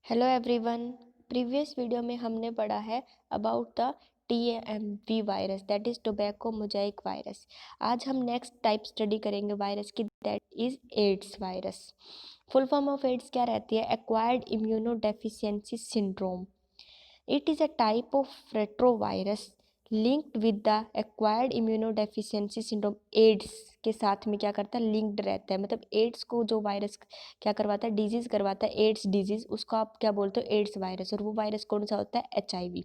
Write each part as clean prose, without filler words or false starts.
Hello everyone. Previous video में हमने पढ़ा है about the TMV virus, that is tobacco mosaic virus. आज हम नेक्स्ट टाइप स्टडी करेंगे वायरस की, that is AIDS virus. Full form of AIDS क्या रहती है? Acquired immunodeficiency syndrome. It is a type of retrovirus linked with the acquired immunodeficiency syndrome। AIDS के साथ में क्या करता है? लिंक्ड रहता है। मतलब एड्स को जो वायरस क्या करवाता है? डिजीज करवाता है, एड्स डिजीज, उसको आप क्या बोलते हो? AIDS virus. और वो वायरस कौन सा होता है? HIV।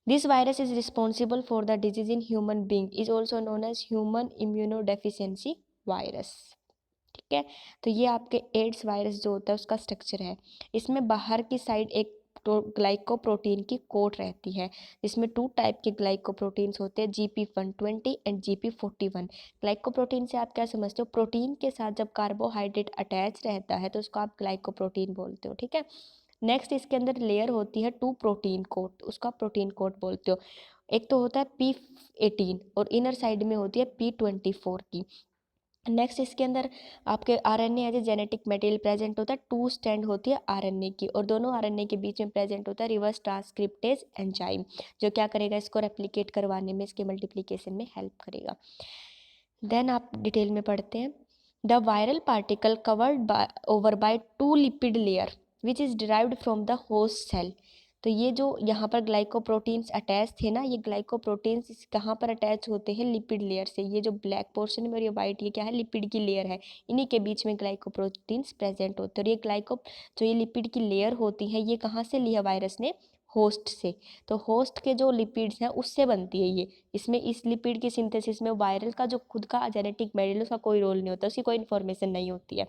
This virus is responsible for the disease in human being, is also known as human immunodeficiency virus. ठीक है, तो ये आपके एड्स वायरस जो होता है उसका स्ट्रक्चर है। इसमें बाहर की साइड एक ग्लाइकोप्रोटीन की कोट रहती है, जिसमें 2 टाइप के ग्लाइकोप्रोटीन्स होते हैं, GP120 एंड GP41। ग्लाइकोप्रोटीन से आप क्या समझते हो? प्रोटीन के साथ जब कार्बोहाइड्रेट अटैच रहता है तो उसको आप ग्लाइकोप्रोटीन बोलते हो। ठीक है, नेक्स्ट इसके अंदर लेयर होती है 2 प्रोटीन कोट, उसका प्रोटीन कोट बोलते हो। एक तो होता है P18 और इनर साइड में होती है P24 की। नेक्स्ट इसके अंदर आपके RNA as a genetic material present होता है, 2 स्टैंड होती है RNA की, और दोनों RNA के बीच में प्रेजेंट होता है रिवर्स ट्रांसक्रिप्टेज एंजाइम, जो क्या करेगा? इसको रेप्लिकेट करवाने में, इसके मल्टीप्लिकेशन में हेल्प करेगा। देन आप डिटेल में पढ़ते हैं। The viral particle covered over by 2 lipid layer which is derived from the host cell. तो ये जो यहाँ पर ग्लाइकोप्रोटीन्स अटैच थे ना, ये ग्लाइकोप्रोटीन्स कहाँ पर अटैच होते हैं? लिपिड लेयर से। ये जो ब्लैक पोर्शन में और ये वाइट, ये क्या है? लिपिड की लेयर है। इन्हीं के बीच में ग्लाइकोप्रोटीन्स प्रेजेंट होते हैं। और ये जो ये लिपिड की लेयर होती है, ये कहाँ से लिया वायरस ने? होस्ट से। तो होस्ट के जो लिपिड्स हैं उससे बनती है ये। इसमें इस लिपिड की सिंथेसिस में वायरल का जो खुद का जेनेटिक मटेरियल, उसका कोई रोल नहीं होता, उसकी कोई इन्फॉर्मेशन नहीं होती है।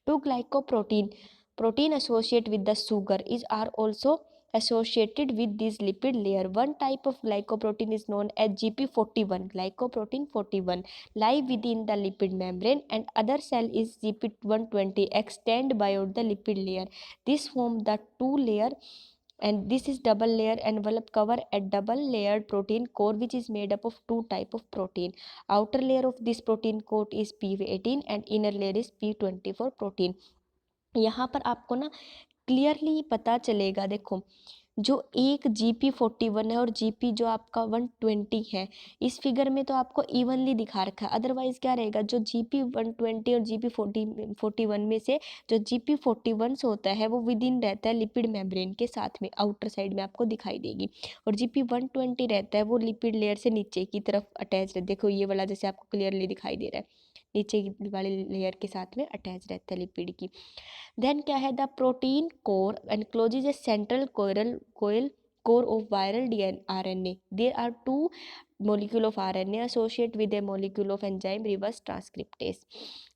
Two glycoprotein protein associated with the sugar is are also associated with this lipid layer. One type of glycoprotein is known as GP41, glycoprotein 41, live within the lipid membrane, and other cell is GP120 extend beyond the lipid layer. This form the two layer, and this is double layer envelope cover a double layered protein core which is made up of 2 type of protein. Outer layer of this protein coat is P18 and inner layer is P24 protein। यहाँ पर आपको ना clearly पता चलेगा। देखो, जो एक GP41 है और GP जो आपका 120 है, इस फिगर में तो आपको इवनली दिखा रखा है। अदरवाइज क्या रहेगा? जो GP120 और GP41 में से जो GP41 होता है वो विद इन रहता है लिपिड मेम्ब्रेन के साथ में, आउटर साइड में आपको दिखाई देगी। और GP120 रहता है वो लिपिड लेयर से नीचे की तरफ अटैच। देखो ये वाला जैसे आपको क्लियरली दिखाई दे रहा है, नीचे वाले लेयर के साथ में अटैच रहता है लिपिड की। देन क्या है? The protein core encloses a central coil core of viral RNA. There are 2 molecule of RNA associated with a molecule of enzyme reverse transcriptase.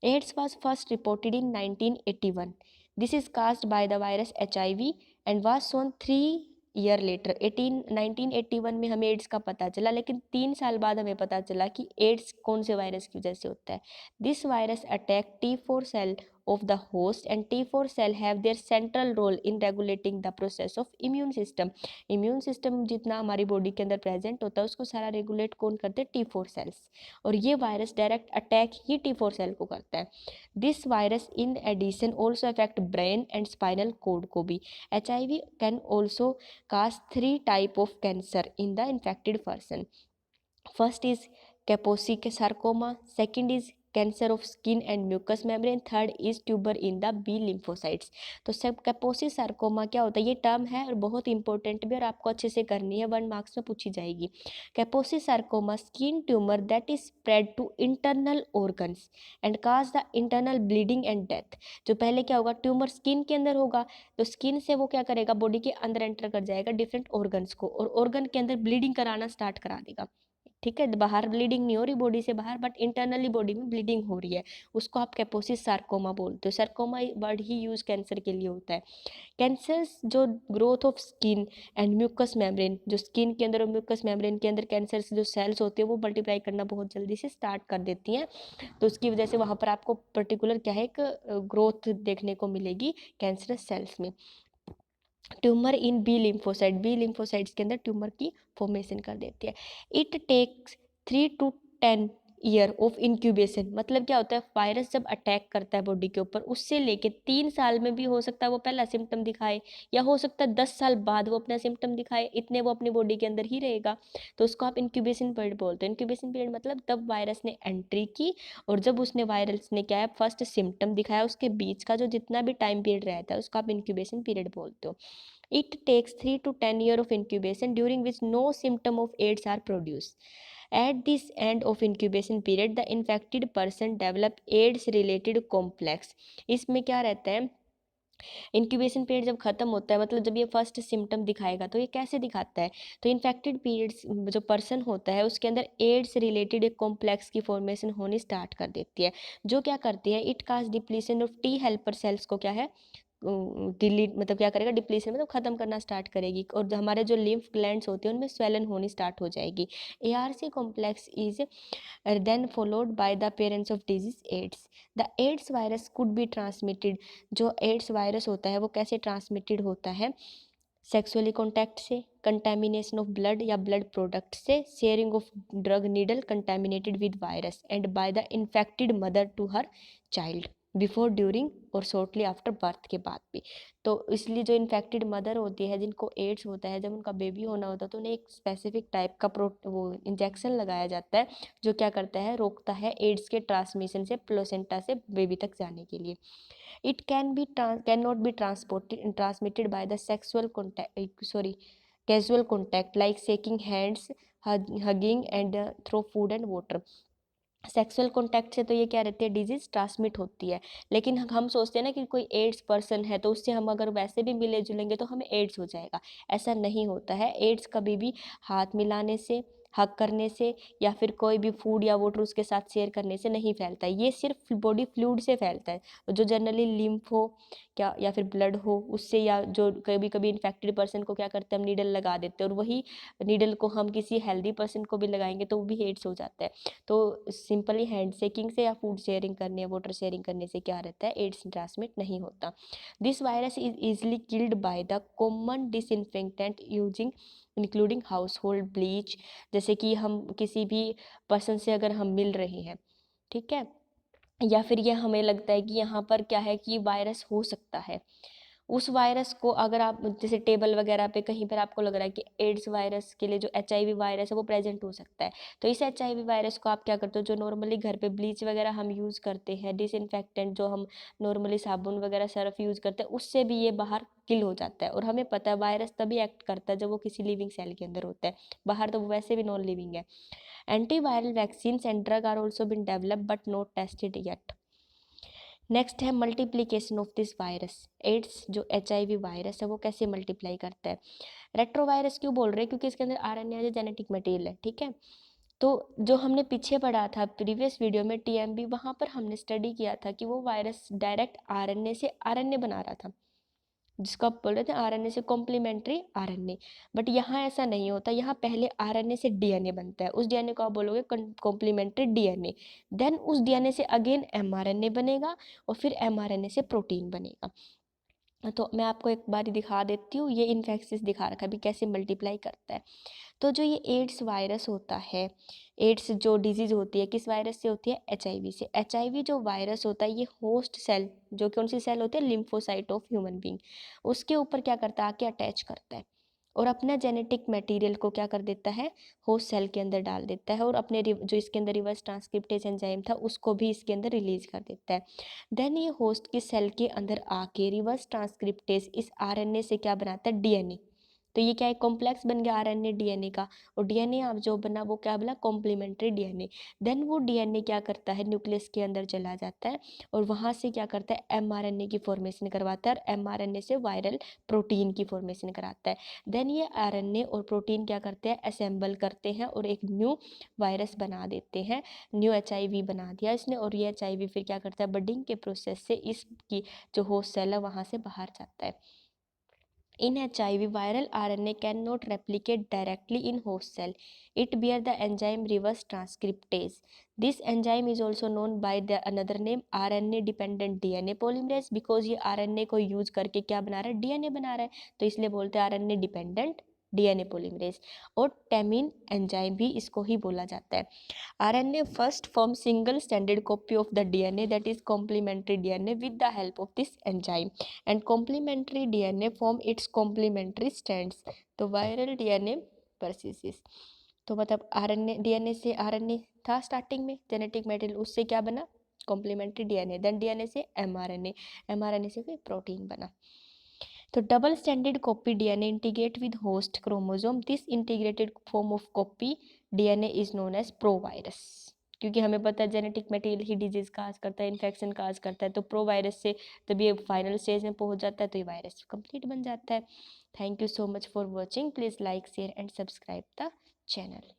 AIDS was first reported in 1981. This is caused by the virus HIV and was shown 3 year later। 1981 में हमें ads का पता चला, लेकिन 3 साल बाद हमें पता चला कि एड्स कौन से वायरस की वजह से होता है। This virus attack T4 cell of the host, and T4 cell have their central role in regulating the process of immune system। immune system जितना हमारी बॉडी के अंदर प्रेजेंट होता है उसको सारा रेगुलेट कौन करते हैं? T4 cells. और ये वायरस डायरेक्ट अटैक ही T4 सेल को करता है। This virus in addition also affect brain and spinal cord को भी। HIV can also cause 3 type of cancer in the infected person. First is Kaposi के sarcoma, second is cancer of skin and mucus membrane, third is tuber in the B lymphocytes. तो सब कैपोसी sarcoma क्या होता है? ये term है और बहुत इंपॉर्टेंट भी, और आपको अच्छे से करनी है, 1 मार्क्स में पूछी जाएगी। Kaposi sarcoma skin tumour that is spread to internal organs and cause the internal bleeding and death. जो पहले क्या होगा? ट्यूमर स्किन के अंदर होगा, तो स्किन से वो क्या करेगा? बॉडी के अंदर एंटर कर जाएगा डिफरेंट ऑर्गन्स को, और ऑर्गन के अंदर ब्लीडिंग कराना स्टार्ट करा देगा। ठीक है, बाहर ब्लीडिंग नहीं हो रही बॉडी से बाहर, बट इंटरनली बॉडी में ब्लीडिंग हो रही है, उसको आप कैपोसिस सार्कोमा बोलते हो। सार्कोमा वर्ड ही यूज कैंसर के लिए होता है। कैंसर्स जो growth of skin and mucus membrane, जो स्किन के अंदर और म्यूकस मेम्ब्रेन के अंदर कैंसर जो सेल्स होते हैं वो मल्टीप्लाई करना बहुत जल्दी से स्टार्ट कर देती हैं, तो उसकी वजह से वहाँ पर आपको पर्टिकुलर क्या है? एक ग्रोथ देखने को मिलेगी कैंसरस सेल्स में। ट्यूमर इन बी लिम्फोसाइट्स के अंदर ट्यूमर की फॉर्मेशन कर देती है। It takes 3 to 10 year of incubation, मतलब क्या होता है, वायरस जब अटैक करता है बॉडी के ऊपर, उससे लेके 3 साल में भी हो सकता है वो पहला सिम्टम दिखाए, या हो सकता है 10 साल बाद वो अपना सिम्टम दिखाए, इतने वो अपनी बॉडी के अंदर ही रहेगा। तो उसको आप इंक्यूबेशन पीरियड बोलते हैं। इंक्यूबेशन पीरियड मतलब तब वायरस ने एंट्री की और जब उसने वायरस ने क्या है फर्स्ट सिम्टम दिखाया, उसके बीच का जो जितना भी टाइम पीरियड रहता है उसको आप इंक्यूबेशन पीरियड बोलते हो। It takes 3 to 10 years of incubation during which no symptom of AIDS are produced. At this end of incubation period, the infected person develop AIDS related complex. इसमें क्या रहता है, इंक्यूबेशन पीरियड जब खत्म होता है, मतलब जब ये फर्स्ट सिम्टम दिखाएगा, तो ये कैसे दिखाता है, तो इन्फेक्टेड पीरियड्स जो पर्सन होता है उसके अंदर एड्स रिलेटेड एक कॉम्प्लेक्स की फॉर्मेशन होनी स्टार्ट कर देती है, जो क्या करती है, it cause depletion of T helper cells को क्या है डिलीट, मतलब क्या करेगा, डिप्लीशन मतलब खत्म करना स्टार्ट करेगी, और जो हमारे जो लिम्फ ग्लैंड्स होते हैं उनमें स्वेलन होनी स्टार्ट हो जाएगी। ARC complex is then followed by the appearance of disease AIDS. The AIDS virus could be transmitted, जो AIDS वायरस होता है वो कैसे ट्रांसमिटेड होता है, सेक्सुअली कॉन्टैक्ट से, कंटेमिनेशन ऑफ ब्लड या ब्लड प्रोडक्ट से, sharing of drug needle contaminated with virus, and by the infected mother to her child before, during और शॉर्टली आफ्टर बर्थ के बाद भी। तो इसलिए जो इन्फेक्टेड मदर होती है जिनको एड्स होता है, जब उनका बेबी होना होता है तो उन्हें एक स्पेसिफिक टाइप का वो इंजेक्शन लगाया जाता है, जो क्या करता है, रोकता है एड्स के ट्रांसमिशन से प्लेसेंटा से बेबी तक जाने के लिए। It cannot be transmitted by the casual contact like shaking hands, hugging and through food and water. Sexual contact से तो ये क्या रहती है, डिजीज ट्रांसमिट होती है, लेकिन हम सोचते हैं ना कि कोई एड्स पर्सन है तो उससे हम अगर वैसे भी मिले जुलेंगे तो हमें एड्स हो जाएगा, ऐसा नहीं होता है। एड्स कभी भी हाथ मिलाने से, हक करने से, या फिर कोई भी फूड या वाटर उसके साथ शेयर करने से नहीं फैलता है, ये सिर्फ बॉडी फ्लूइड से फैलता है, जो जनरली लिम्फ हो क्या या फिर ब्लड हो उससे, या जो कभी कभी इन्फेक्टेड पर्सन को क्या करते हैं हम नीडल लगा देते हैं, और वही नीडल को हम किसी हेल्दी पर्सन को भी लगाएंगे तो वो भी एड्स हो जाता है। तो सिंपली हैंड शेकिंग से या फूड शेयरिंग करने या वाटर शेयरिंग करने से क्या रहता है, एड्स ट्रांसमिट नहीं होता। This virus is easily killed by the common disinfectant using including house hold bleach, जैसे कि हम किसी भी पर्सन से अगर हम मिल रहे हैं, ठीक है, या फिर ये हमें लगता है कि यहाँ पर क्या है कि वायरस हो सकता है, उस वायरस को अगर आप जैसे टेबल वगैरह पे कहीं पर आपको लग रहा है कि एड्स वायरस के लिए जो HIV वायरस है वो प्रेजेंट हो सकता है, तो इस HIV वायरस को आप क्या करते हो, जो नॉर्मली घर पे ब्लीच वगैरह हम यूज़ करते हैं, डिसइंफेक्टेंट जो हम नॉर्मली साबुन वगैरह सर्फ यूज़ करते हैं, उससे भी ये बाहर किल हो जाता है। और हमें पता है वायरस तभी एक्ट करता है जब वो किसी लिविंग सेल के अंदर होता है, बाहर तो वो वैसे भी नॉन लिविंग है। Antiviral vaccine and drug are also been develop but not tested yet. Next है multiplication of this virus. AIDS जो HIV वायरस है वो कैसे मल्टीप्लाई करता है, रेट्रोवायरस क्यों बोल रहे हैं, क्योंकि इसके अंदर RNA जेनेटिक मटेरियल है, ठीक है। तो जो हमने पीछे पढ़ा था प्रीवियस वीडियो में TMB, वहाँ पर हमने स्टडी किया था कि वो वायरस डायरेक्ट RNA से RNA बना रहा था, जिसको आप बोल रहे थे RNA से कॉम्प्लीमेंट्री RNA, बट यहाँ ऐसा नहीं होता, यहाँ पहले RNA से DNA बनता है, उस DNA को आप बोलोगे कॉम्प्लीमेंट्री DNA, देन उस DNA से अगेन mRNA बनेगा और फिर mRNA से प्रोटीन बनेगा। तो मैं आपको एक बार दिखा देती हूँ, ये इन्फेक्सिस दिखा रखा है अभी कैसे मल्टीप्लाई करता है। तो जो ये एड्स वायरस होता है, एड्स जो डिजीज़ होती है किस वायरस से होती है, HIV से। HIV जो वायरस होता है ये होस्ट सेल, जो कौन सी सेल होती है, लिम्फोसाइट ऑफ ह्यूमन बींग, उसके ऊपर क्या करता है, आके अटैच करता है और अपना जेनेटिक मटेरियल को क्या कर देता है, होस्ट सेल के अंदर डाल देता है, और अपने जो इसके अंदर रिवर्स ट्रांसक्रिप्टेज एंजाइम था उसको भी इसके अंदर रिलीज कर देता है। देन ये होस्ट की सेल के अंदर आके रिवर्स ट्रांसक्रिप्टेज इस RNA से क्या बनाता है, DNA। तो ये क्या है, कॉम्प्लेक्स बन गया RNA DNA का, और DNA आप जो बना वो क्या बना, कॉम्प्लीमेंट्री DNA। देन वो DNA क्या करता है, न्यूक्लियस के अंदर चला जाता है और वहाँ से क्या करता है, mRNA की फॉर्मेशन करवाता है, और mRNA से वायरल प्रोटीन की फॉर्मेशन कराता है। देन ये RNA और प्रोटीन क्या करते हैं, असेंबल करते हैं और एक न्यू वायरस बना देते हैं, न्यू HIV बना दिया इसने, और ये HIV फिर क्या करता है, बडिंग के प्रोसेस से इसकी जो होस्ट सेल है वहाँ से बाहर जाता है। In HIV, viral RNA cannot replicate directly in host cell. It bear the enzyme reverse transcriptase. This enzyme is also known by the another name RNA dependent DNA polymerase, because ये RNA को use करके क्या बना रहा है, DNA बना रहा है, तो इसलिए बोलते हैं RNA dependent डीएनए पॉलीमरेज, और टैमिन एंजाइम भी इसको ही बोला जाता है। RNA first form single standard copy of the DNA that is complementary DNA with the help of this enzyme, and complementary DNA form its complementary strands. तो viral DNA persists, तो मतलब RNA DNA से RNA था starting में genetic material, उससे क्या बना complementary DNA, then DNA से एमआरएनए, एमआरएनए से फिर प्रोटीन बना। तो double standard copy DNA integrate with host chromosome, this integrated form of copy DNA is known as provirus, क्योंकि हमें पता है जेनेटिक मटेरियल ही डिजीज काज करता है, इन्फेक्शन काज करता है, तो प्रोवायरस से जब ये फाइनल स्टेज में पहुंच जाता है तो ये वायरस कंप्लीट बन जाता है। Thank you so much for watching, please like share and subscribe the channel.